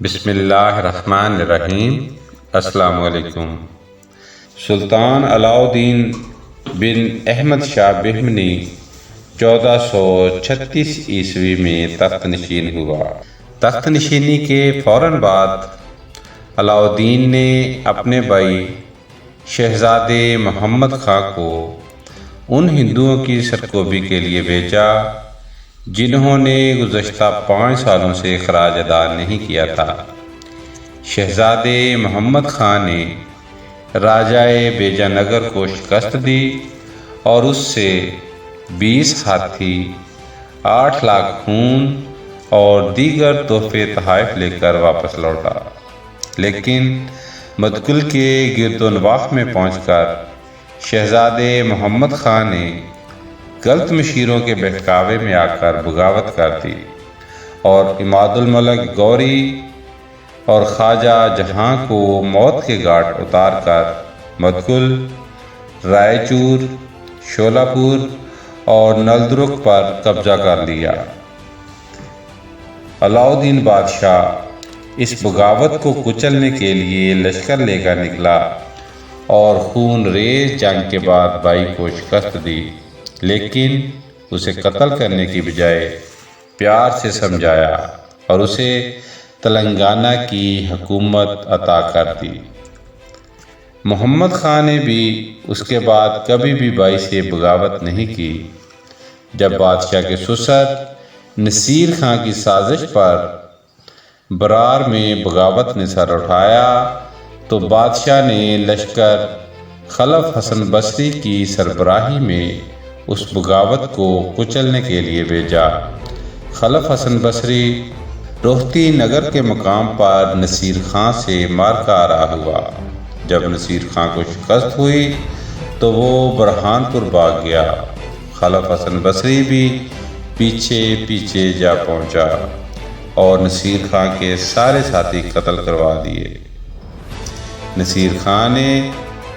بسم اللہ الرحمن الرحیم۔ السلام علیکم۔ سلطان علاء الدین بن احمد شاہ بہمنی 1436 عیسوی میں تخت نشین ہوا۔ تخت نشینی کے فوراً بعد علاء الدین نے اپنے بھائی شہزادے محمد خاں کو ان ہندوؤں کی سرکوبی کے لیے بھیجا جنہوں نے گزشتہ 5 سالوں سے خراج ادا نہیں کیا تھا۔ شہزادے محمد خاں نے راجائے بیجا نگر کو شکست دی اور اس سے 20 ہاتھی، 8 لاکھ خون اور دیگر تحفے تحائف لے کر واپس لوٹا، لیکن مدکل کے گرد و نواح میں پہنچ کر شہزادے محمد خاں نے غلط مشیروں کے بہکاوے میں آ کر بغاوت کر دی اور عماد الملک گوری اور خواجہ جہاں کو موت کے گھاٹ اتار کر مدکل، رائے چور، شولہ پور اور نلدرک پر قبضہ کر لیا۔ علاء الدین بادشاہ اس بغاوت کو کچلنے کے لیے لشکر لے کر نکلا اور خون ریز جنگ کے بعد بھائی کو شکست دی، لیکن اسے قتل کرنے کی بجائے پیار سے سمجھایا اور اسے تلنگانہ کی حکومت عطا کر دی۔ محمد خاں نے بھی اس کے بعد کبھی بھی بھائی سے بغاوت نہیں کی۔ جب بادشاہ کے سسر نصیر خاں کی سازش پر برار میں بغاوت نے سر اٹھایا تو بادشاہ نے لشکر خلف حسن بصری کی سربراہی میں اس بغاوت کو کچلنے کے لیے بھیجا۔ خلف حسن بصری روہتی نگر کے مقام پر نصیر خاں سے معرکہ آرائی ہوا۔ جب نصیر خاں کو شکست ہوئی تو وہ برہان پور بھاگ گیا۔ خلف حسن بصری بھی پیچھے پیچھے جا پہنچا اور نصیر خاں کے سارے ساتھی قتل کروا دیے۔ نصیر خاں نے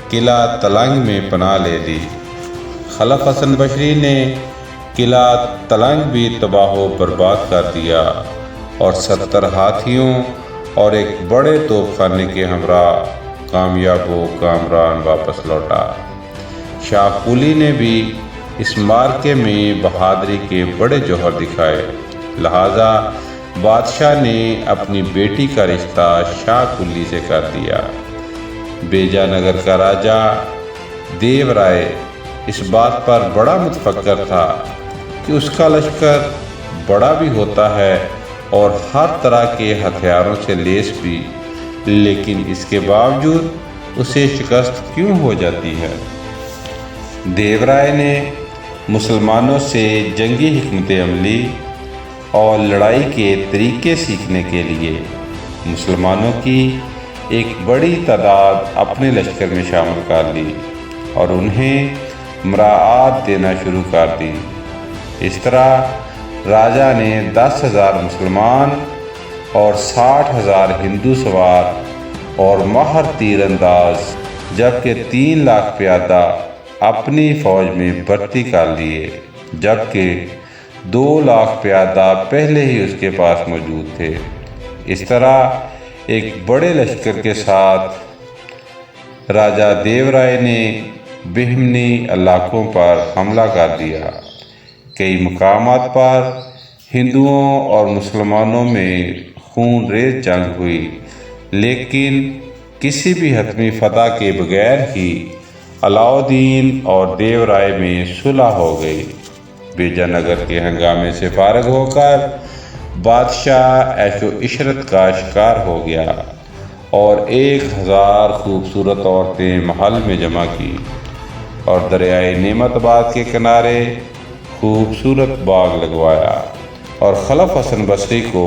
قلعہ تلنگ میں پناہ لے لی۔ خلف حسن بصری نے قلعہ تلنگ بھی تباہ و برباد کر دیا اور 70 ہاتھیوں اور ایک بڑے توپ خانے کے ہمراہ کامیاب و کامران واپس لوٹا۔ شاہ قلی نے بھی اس معرکے میں بہادری کے بڑے جوہر دکھائے، لہذا بادشاہ نے اپنی بیٹی کا رشتہ شاہ قلی سے کر دیا۔ بیجا نگر کا راجہ دیو رائے اس بات پر بڑا متفکر تھا کہ اس کا لشکر بڑا بھی ہوتا ہے اور ہر طرح کے ہتھیاروں سے لیس بھی، لیکن اس کے باوجود اسے شکست کیوں ہو جاتی ہے؟ دیو رائے نے مسلمانوں سے جنگی حکمت عملی اور لڑائی کے طریقے سیکھنے کے لیے مسلمانوں کی ایک بڑی تعداد اپنے لشکر میں شامل کر لی اور انہیں مراعات دینا شروع کر دی۔ اس طرح راجہ نے 10,000 مسلمان اور 60,000 ہندو سوار اور ماہر تیر انداز جبکہ 3 لاکھ پیادہ اپنی فوج میں بھرتی کر لیے، جبکہ 2 لاکھ پیادہ پہلے ہی اس کے پاس موجود تھے۔ اس طرح ایک بڑے لشکر کے ساتھ راجہ دیو رائے نے بہمنی علاقوں پر حملہ کر دیا۔ کئی مقامات پر ہندوؤں اور مسلمانوں میں خون ریز جنگ ہوئی، لیکن کسی بھی حتمی فتح کے بغیر ہی علاء الدین اور دیو رائے میں صلح ہو گئی۔ بیجا نگر کے ہنگامے سے فارغ ہو کر بادشاہ عیش و عشرت کا شکار ہو گیا اور 1000 خوبصورت عورتیں محل میں جمع کی اور دریائے نعمت آباد کے کنارے خوبصورت باغ لگوایا اور خلف حسن بصری کو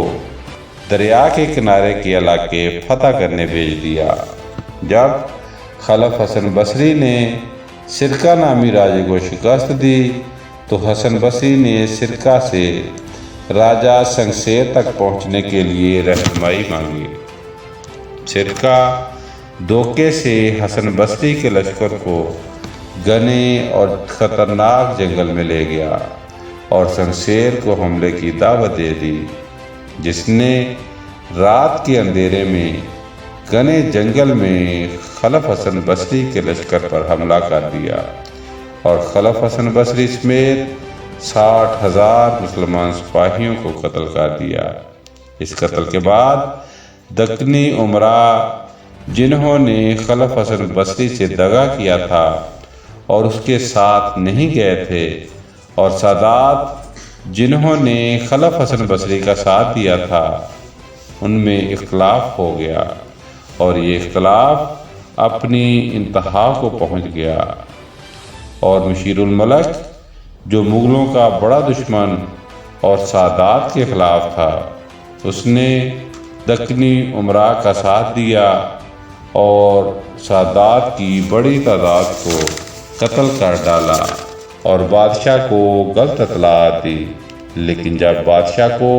دریا کے کنارے کے علاقے فتح کرنے بھیج دیا۔ جب خلف حسن بصری نے سرکہ نامی راجے کو شکست دی تو حسن بصری نے سرکہ سے راجہ سنگسیر تک پہنچنے کے لیے رہنمائی مانگی۔ سرکہ دھوکے سے حسن بصری کے لشکر کو گھنے اور خطرناک جنگل میں لے گیا اور سنگسیر کو حملے کی دعوت دے دی، جس نے رات کے اندھیرے میں گھنے جنگل میں خلف حسن بصری کے لشکر پر حملہ کر دیا اور خلف حسن بصری سمیت 60,000 مسلمان سپاہیوں کو قتل کر دیا۔ اس قتل کے بعد دکنی امرا جنہوں نے خلف حسن بصری سے دغا کیا تھا اور اس کے ساتھ نہیں گئے تھے، اور سادات جنہوں نے خلف حسن بصری کا ساتھ دیا تھا، ان میں اختلاف ہو گیا اور یہ اختلاف اپنی انتہا کو پہنچ گیا، اور مشیر الملک جو مغلوں کا بڑا دشمن اور سادات کے خلاف تھا، اس نے دکنی امراء کا ساتھ دیا اور سادات کی بڑی تعداد کو قتل کر ڈالا اور بادشاہ کو غلط اطلاع دی۔ لیکن جب بادشاہ کو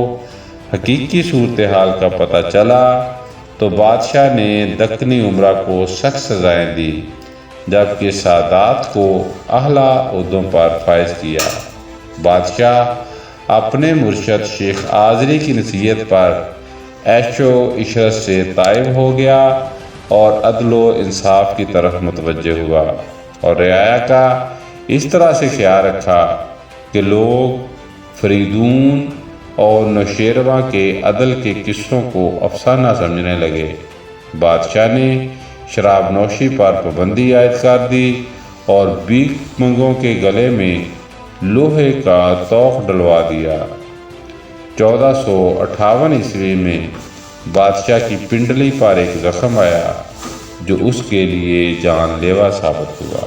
حقیقی صورتحال کا پتہ چلا تو بادشاہ نے دکنی امراء کو سخت سزائیں دی، جبکہ سادات کو اعلیٰ عہدوں پر فائز کیا۔ بادشاہ اپنے مرشد شیخ آذری کی نصیحت پر عیش و عشرت سے تائب ہو گیا اور عدل و انصاف کی طرف متوجہ ہوا اور رعایا کا اس طرح سے خیال رکھا کہ لوگ فریدون اور نوشیروان کے عدل کے قصوں کو افسانہ سمجھنے لگے۔ بادشاہ نے شراب نوشی پر پابندی عائد کر دی اور بھیک منگوں کے گلے میں لوہے کا طوق ڈلوا دیا۔ 1458 عیسوی میں بادشاہ کی پنڈلی پر ایک زخم آیا جو اس کے لیے جان لیوا ثابت ہوا۔